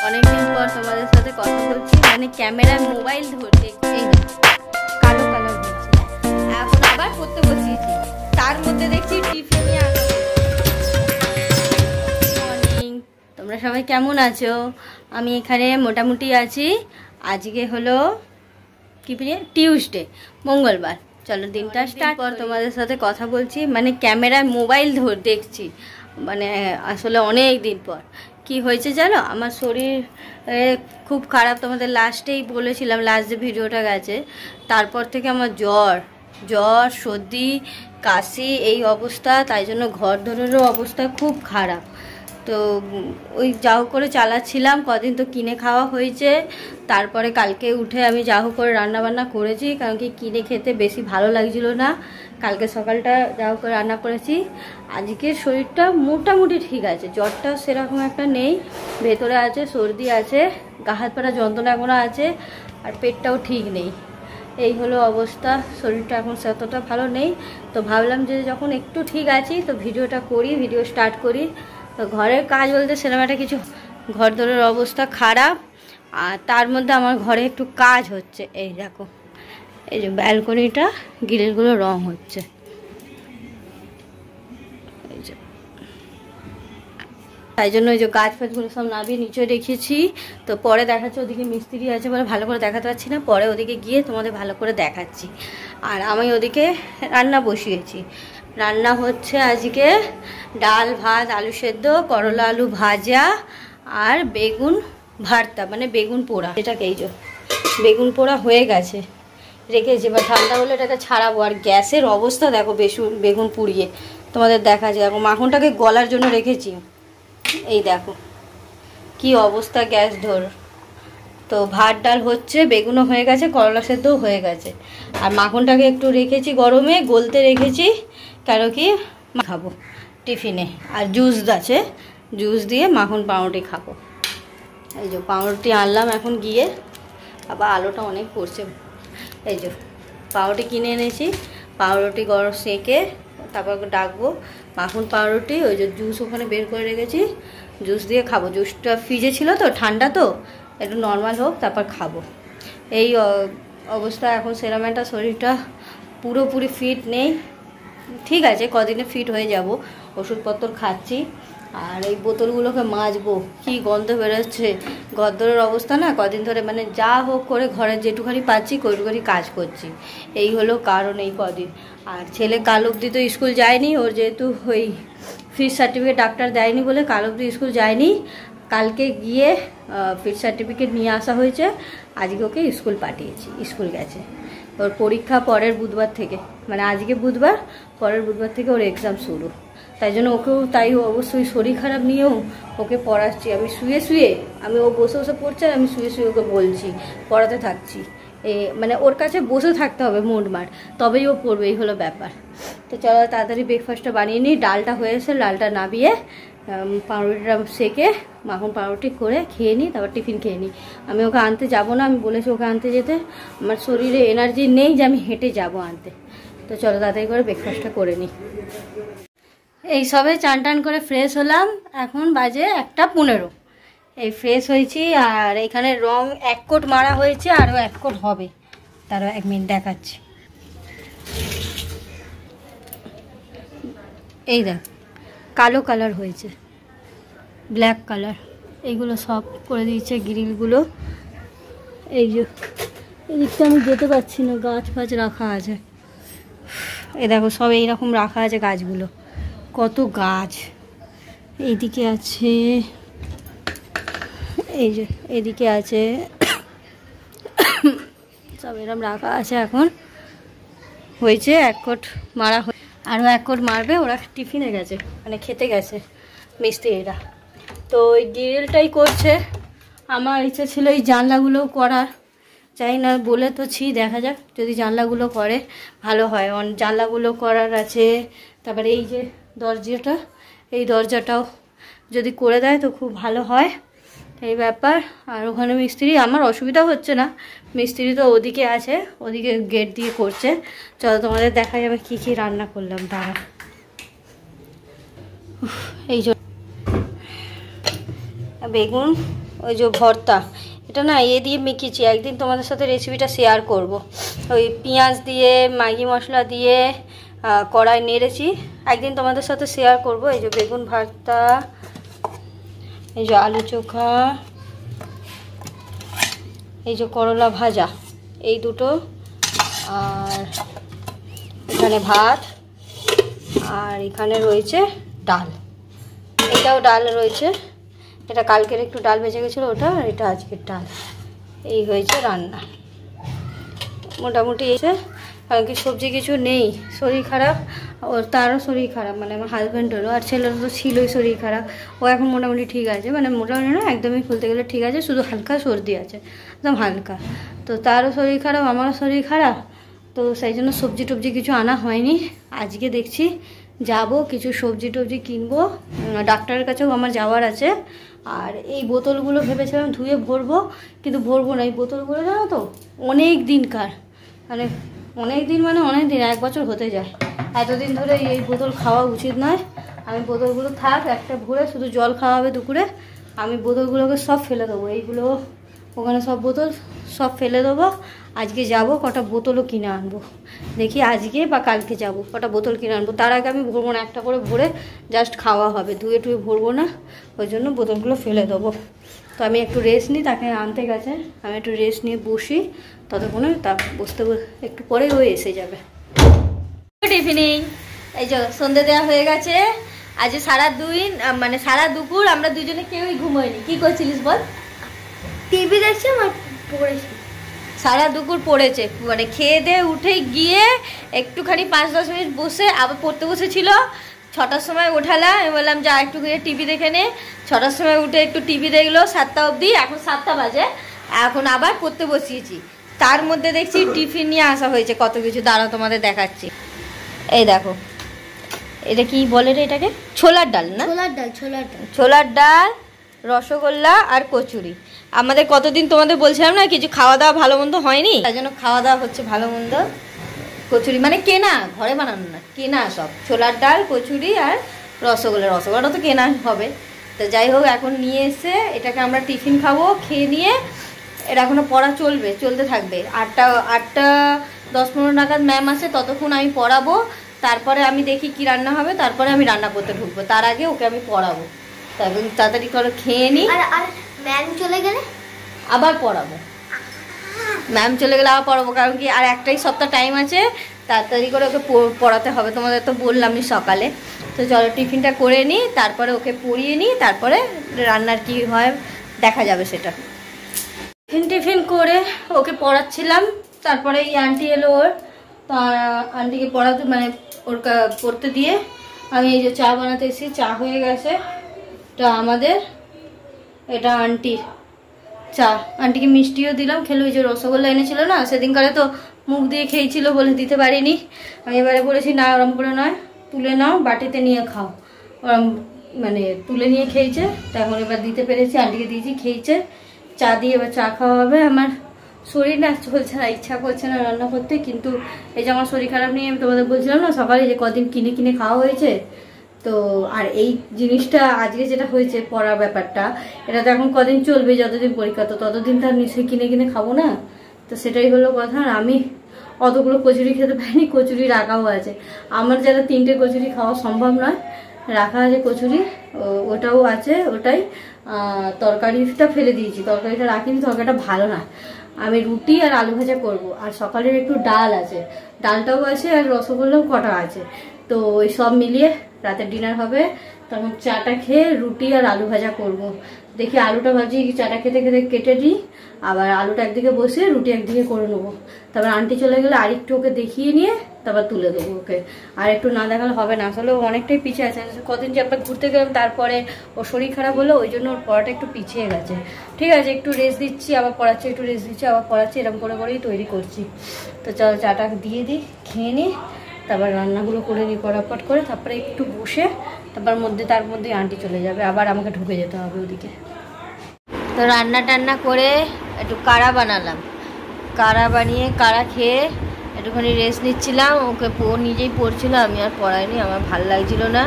অনেকদিন পর তোমাদের সাথে কথা বলছি, মানে ক্যামেরায় মোবাইল ধরতে এই কালো কালার হচ্ছে। এখন আবার পড়তে বসিয়েছি, তার মধ্যে দেখছি টিফিন নিয়ে আসা। মর্নিং, তোমরা সবাই কেমন আছো? আমি এখানে মোটামুটি আছি। আজকে হলো কি প্রিয় টিউসডে, মঙ্গলবার। চলো দিনটা স্টার্ট পর তোমাদের সাথে কথা বলছি, মানে ক্যামেরায় মোবাইল দেখছি, মানে আসলে অনেক দিন পর। কি হয়েছে জানো, আমার শরীর খুব খারাপ। তোমাদের লাস্টেই বলেছিলাম, লাস্ট যে ভিডিওটা গেছে, তারপর থেকে আমার জ্বর সর্দি কাশি এই অবস্থা। তাই জন্য ঘর ধরেরও অবস্থা খুব খারাপ। তো ওই যাও করে চালাচ্ছিলাম, কদিন তো কিনে খাওয়া হয়েছে। তারপরে কালকে উঠে আমি যাও করে রান্নাবান্না করেছি, কারণ কি কিনে খেতে বেশি ভালো লাগছিল না। কালকে সকালটা যাও করে রান্না করেছি। আজকে শরীরটা মোটামুটি ঠিক আছে, জ্বরটাও সেরকম একটা নেই, ভেতরে আছে, সর্দি আছে, গা হাত পাটা যন্ত্রণা এখনও আছে, আর পেটটাও ঠিক নেই। এই হলো অবস্থা, শরীরটা এখন সেতটা ভালো নেই। তো ভাবলাম যে যখন একটু ঠিক আছি তো ভিডিও স্টার্ট করি। তো ঘরের কাজ বলতে সেরকম একটা কিছু, ঘর দরের অবস্থা খারাপ, আর তার মধ্যে আমার ঘরে একটু কাজ হচ্ছে। এই দেখো, এই যে ব্যালকনিটা গ্রিলগুলো রং হচ্ছে, এই যে তাই জন্য ওই যে গাছ ফাছগুলো সব নামিয়ে নিচে রেখেছি। তো পরে দেখাচ্ছি, ওদিকে মিস্ত্রি আছে বলে ভালো করে দেখাতে পারছি না, পরে ওদিকে গিয়ে তোমাদের ভালো করে দেখাচ্ছি। আর আমি ওদিকে রান্না বসিয়েছি। রান্না হচ্ছে আজকে ডাল ভাত আলু সেদ্ধ, করলা আলু ভাজা, আর বেগুন ভর্তা, মানে বেগুন পোড়া। এটাকে এই যে বেগুন পোড়া হয়ে গেছে, রেখেছি। এবার ঠান্ডা হলে এটাকে ছাড়াবো। আর গ্যাসের অবস্থা দেখো, বেগুন পুড়িয়ে তোমাদের দেখাচ্ছি। দেখো মাখনটাকে গলার জন্য রেখেছি, এই দেখো কি অবস্থা গ্যাস ধর। তো ভাত ডাল হচ্ছে, বেগুনও হয়ে গেছে, করলা সেদ্ধও হয়ে গেছে। আর মাখনটাকে একটু রেখেছি গরমে, গলতে রেখেছি, কেন কি খাবো টিফিনে। আর জুস আছে, জুস দিয়ে মাখন পাউরুটি খাবো। এই যে পাউরুটি আনলাম এখন গিয়ে, আবার আলোটা অনেক পড়ছে। এই যে পাউরুটি কিনে এনেছি, পাউরুটি গরম সেঁকে তারপর ডাকবো মাখন পাউরুটি। ওই যে জুস ওখানে বের করে রেখেছি, জুস দিয়ে খাবো। জুসটা ফ্রিজে ছিল তো, ঠান্ডা তো, একটু নর্মাল হোক তারপর খাবো। এই অবস্থা এখন। সেরকম একটা শরীরটা পুরোপুরি ফিট নেই, ঠিক আছে কদিনে ফিট হয়ে যাব, ওষুধপত্র খাচ্ছি। আর এই বোতলগুলোকে মাজবো, কি গন্ধ বেরোচ্ছে। গদ্দরের অবস্থা না কদিন ধরে, মানে যা হোক করে ঘরের যেটুখানি পাচ্ছি ওইটুখানি কাজ করছি, এই হলো কারণ এই কদিন। আর ছেলে কাল অবধি তো স্কুল যায়নি, ওর যেহেতু ওই ফিস সার্টিফিকেট ডাক্তার দেয়নি বলে কাল অবধি স্কুল যায়নি। কালকে গিয়ে ফিস সার্টিফিকেট নিয়ে আসা হয়েছে, আজকে ওকে স্কুল পাঠিয়েছি, স্কুল গেছে। ওর পরীক্ষা পরের বুধবার থেকে, মানে আজকে বুধবার, পরের বুধবার থেকে ওর এক্সাম শুরু। তাই জন্য ওকেও, তাই অবশ্যই শরীর খারাপ নিয়েও ওকে পড়াচ্ছি। আমি শুয়ে আমি, ও বসে বসে পড়ছে, আমি শুয়ে ওকে বলছি, পড়াতে থাকছি। মানে ওর কাছে বসে থাকতে হবে মোটমাট, তবেই ও পড়বে, এই হলো ব্যাপার। তো চলো তাড়াতাড়ি ব্রেকফাস্টটা বানিয়ে নিই। ডালটা হয়েছে, ডালটা নামিয়ে পাউরুটিটা সেকে মাখন পাউরুটি করে খেয়ে নিই, তারপর টিফিন খেয়ে নিই। আমি ওকে আনতে যাব না, আমি বলেছি ওকে আনতে যেতে, আমার শরীরে এনার্জি নেই যে আমি হেঁটে যাব আনতে। তো চলো তাড়াতাড়ি করে ব্রেকফাস্টটা করে নিই। এই সবে চান টান করে ফ্রেশ হলাম, এখন বাজে 1:15। এই ফ্রেশ হয়েছি, আর এখানে রং 1 কোট মারা হয়েছে, আরও 1 কোট হবে, তারও 1 মিনিট দেখাচ্ছি। এই দেখ কালো কালার হয়েছে, ব্ল্যাক কালার, এইগুলো সব করে দিয়েছে গ্রিলগুলো। এই যে এদিকটা আমি যেতে পারছি না, গাছ ফাছ রাখা আছে, এই দেখো সব এইরকম রাখা আছে গাছগুলো, কত গাছ এইদিকে আছে, এই যে এদিকে আছে, সব এরকম রাখা আছে। এখন হয়েছে 1 কোট মারা, আরও 1 কোট মারবে। ওরা টিফিনে গেছে, মানে খেতে গেছে মিস্ত্রিরা। তো ওই গ্রিলটাই করছে। আমার ইচ্ছে ছিল এই জানলাগুলো করার, চাই না বলে তো দেখা যাক যদি জানলাগুলো করে ভালো হয়। জানলাগুলো করার আছে, তারপরে এই যে দরজাটা, এই দরজাটাও যদি করে দেয় তো খুব ভালো হয়, এই ব্যাপার। আর ওখানে মিস্ত্রি, আমার অসুবিধা হচ্ছে না, মিস্ত্রি তো ওদিকে আছে, ওদিকে গেট দিয়ে করছে। চলো তোমাদের দেখা যাবে কী কী রান্না করলাম তারা। এই যে বেগুন ওই যে ভর্তা, এটা না এ দিয়ে মেখেছি, একদিন তোমাদের সাথে রেসিপিটা শেয়ার করব। ওই পেঁয়াজ দিয়ে ম্যাগি মশলা দিয়ে কড়াই নেড়েছি, একদিন তোমাদের সাথে শেয়ার করব। এই যে বেগুন ভর্তা, এই যে আলু চোখা, এই যে করলা ভাজা, এই দুটো, আর এখানে ভাত, আর এখানে রয়েছে ডাল, এটাও ডাল রয়েছে, এটা কালকের একটু ডাল বেঁচে গেছিলো ওটা, আর এটা আজকের ডাল। এই হয়েছে রান্না মোটামুটি এসে, কারণ কি সবজি কিছু নেই, শরীর খারাপ, ওর তারও শরীর খারাপ, মানে আমার হাজব্যান্ডেরও, আর ছেলেরও তো ছিলই শরীর খারাপ। ও এখন মোটামুটি ঠিক আছে, মানে মোটামুটি না একদমই বলতে গেলে ঠিক আছে, শুধু হালকা সর্দি আছে, একদম হালকা। তো তারও শরীর খারাপ, আমারও শরীর খারাপ, তো সেই জন্য সবজি টবজি কিছু আনা হয়নি। আজকে দেখছি যাব কিছু সবজি টবজি কিনবো, ডাক্তারের কাছেও আমার যাওয়ার আছে। আর এই বোতলগুলো ভেবেছিলাম ধুয়ে ভরবো, কিন্তু ভরবো না, এই বোতলগুলো জানো তো অনেক দিনকার, মানে অনেক দিন, মানে অনেক দিন, 1 বছর হতে যায়। এতদিন ধরে এই বোতল খাওয়া উচিত নয়। আমি বোতলগুলো থাক, একটা ভরে শুধু জল খাওয়া হবে দুপুরে, আমি বোতলগুলোকে সব ফেলে দেবো, এইগুলো ওখানে সব বোতল সব ফেলে দেবো। আজকে যাব কটা বোতলও কিনে আনবো, দেখি আজকে বা কালকে যাব কটা বোতল কিনে আনবো। তার আগে আমি ভরবো না, একটা করে ভরে জাস্ট খাওয়া হবে, ধুয়ে টুয়ে ভরবো না, ওই জন্য বোতলগুলো ফেলে দেবো। তো আমি একটু রেস্ট নিই, তাকে আনতে গেছে, আমি একটু রেস্ট নিয়ে বসি, ততক্ষণে তা বসতে একটু পরে ও এসে যাবে। টিফিনিং, এই যে সন্ধ্যে দেওয়া হয়ে গেছে। আজ সারা দিন, মানে সারা দুপুর আমরা দুজনে কেউই ঘুমোইনি। কি করছিলিস বল? টিভি দেখছি আর পড়েছি। সারা দুপুর পড়েছে, মানে খেয়ে দিয়ে উঠে গিয়ে একটুখানি 5-10 মিনিট বসে আবার পড়তে বসেছিল। 6টার সময় ওঠালাম, আমি বললাম যা একটু টিভি দেখে নে। 6টার সময় উঠে একটু টিভি দেখলো, 7টা অবধি, এখন 7টা বাজে, এখন আবার পড়তে বসিয়েছি। তার মধ্যে দেখছি টিফিন নিয়ে আসা হয়েছে কত কিছু, দাঁড়াও তোমাদের দেখাচ্ছি। এই দেখো, এটা কি বলে রে এটাকে? ছোলার ডাল না? ছোলার ডাল, রসগোল্লা আর কচুরি। আমাদের কতদিন তোমাদের বলছিলাম না কিছু খাওয়া দাওয়া ভালো মন্দ হয়নি, তাই জন্য খাওয়া দাওয়া হচ্ছে ভালো মন্দ। কচুরি মানে কেনা, ঘরে বানানো না, কেনা সব। ছোলার ডাল, কচুরি আর রসগোল্লা, রসগোল্লাটা তো কেনা হবে। তো যাই হোক, এখন নিয়ে এসে এটাকে আমরা টিফিন খাবো, খেয়ে নিয়ে এটা এখনো পড়া চলতে থাকবে। 8:10-15 নাগাদ ম্যাম আসে, ততক্ষণ আমি পড়াবো, তারপরে আমি দেখি কি রান্না হবে, তারপরে আমি রান্না করতে ঢুকবো। তার আগে ওকে আমি পড়াবো, তারপর তাড়াতাড়ি করে খেয়ে নিই। আর ম্যাম চলে গেলে আবার পড়াবো, ম্যাম চলে গেলে আবার পড়াবো, কারণ কি আর একটাই সপ্তাহ টাইম আছে, তাড়াতাড়ি করে ওকে পড়াতে হবে। তোমাদের তো বললামই সকালে। তো চলো টিফিনটা করে নিই, তারপরে ওকে পড়িয়ে নিই, তারপরে রান্নার কি হয় দেখা যাবে সেটা। টিফিন করে ওকে পড়াচ্ছিলাম, তারপরে এই আন্টি এলো, ওর আন্টিকে পড়াতে, মানে ওর পড়তে দিয়ে আমি এই যে চা বানাতে এসেছি। চা হয়ে গেছে, এটা আমাদের, এটা আন্টির চা। আন্টিকে মিষ্টিও দিলাম, খেলো। ওই যে রসগোল্লা এনেছিল না সেদিনকারে, তো মুখ দিয়ে খেয়েছিল বলে দিতে পারিনি। আমি এবারে বলেছি না, ওরম করে নয়, তুলে নাও, বাটিতে নিয়ে খাও। ওরম মানে তুলে নিয়ে খেয়েছে, তা এখন এবার দিতে পেরেছি, আন্টিকে দিয়েছি, খেয়েছে। চা দিয়ে এবার চা খাওয়া হবে। আমার শরীর না চলছে না, ইচ্ছা করছে না রান্না করতে, কিন্তু এই যে আমার শরীর খারাপ নিয়ে আমি তোমাদের বলছিলাম না সকালে, যে কদিন কিনে কিনে খাওয়া হয়েছে। তো আর এই জিনিসটা আজকে যেটা হয়েছে, পড়ার ব্যাপারটা, এটা তো এখন কদিন চলবে, যতদিন পরীক্ষা, তো ততদিন তার নিশ্চয়ই কিনে কিনে খাবো না। তো সেটাই হলো কথা। আর আমি অতগুলো কচুরি খেতে পারিনি, কচুরি রাখাও আছে আমার, যারা 3টে কচুরি খাওয়া সম্ভব নয়, রাখা আছে কচুরি, ওটাও আছে। ওটাই তরকারিটা ফেলে দিয়েছি, তরকারিটা রাখিনি, তরকারিটা ভালো না। আমি রুটি আর আলু ভাজা করবো, আর সকালের একটু ডাল আছে, ডালটাও আছে, আর রসগোল্লাও কটা আছে। তো ওই সব মিলিয়ে রাতের ডিনার হবে। তখন চাটা খেয়ে রুটি আর আলু ভাজা করব। দেখি আলুটা ভাজি, চাটা খেতে খেতে কেটে দিই, আবার আলুটা একদিকে বসে রুটি একদিকে করে নেবো। তারপর আন্টি চলে গেলে আরেকটু ওকে দেখিয়ে নিয়ে তারপর তুলে দেবো ওকে। আর একটু না দেখালে হবে না, আসলে অনেকটাই পিছিয়ে আছে। কদিন যে আমরা ঘুরতে গেলাম, তারপরে ওর শরীর খারাপ হলো, ওই জন্য ওর পড়াটা একটু পিছিয়ে গেছে। ঠিক আছে, একটু রেস্ট দিচ্ছি, আবার পড়াচ্ছি, একটু রেস্ট দিচ্ছি, আবার পড়াচ্ছি, এরকম করে করেই তৈরি করছি। তো চলো চাটা দিয়ে দিই, খেয়ে নিই, তারপর রান্নাগুলো করে নিই পটাপট করে, তারপরে একটু বসে তারপর তার মধ্যে আন্টি চলে যাবে, আবার আমাকে ঢুকে যেতে হবে ওদিকে। তো রান্না টান্না করে একটু কাড়া বানালাম, কাড়া বানিয়ে কাড়া খেয়ে একটুখানি রেস্ট নিচ্ছিলাম। ওকে নিজেই পড়ছিল, আমি আর পড়াইনি, আমার ভালো লাগছিল না,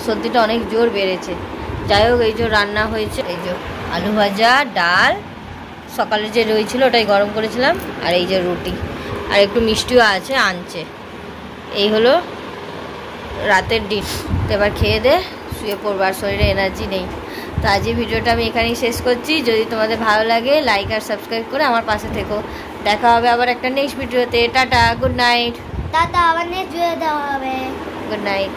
সর্দিটা অনেক জোর বেড়েছে। যাই হোক, এই যে রান্না হয়েছে, এই যে আলু ভাজা, ডাল, সকালে যে রয়েছিল ওটাই গরম করেছিলাম, আর এই যে রুটি, আর একটু মিষ্টিও আছে, আনছে। এই হলো রাতের ডিশ। তো এবার খেয়ে দে শুয়ে পড়বো, আর শরীরে এনার্জি নেই। তো আজকে ভিডিওটা আমি এখানেই শেষ করছি। যদি তোমাদের ভালো লাগে লাইক আর সাবস্ক্রাইব করে আমার পাশে থেকো। দেখা হবে আবার একটা নেক্সট ভিডিওতে। Tata, good night. দাদা আবার নেক্সট ভিডিও দেওয়া হবে। Good night.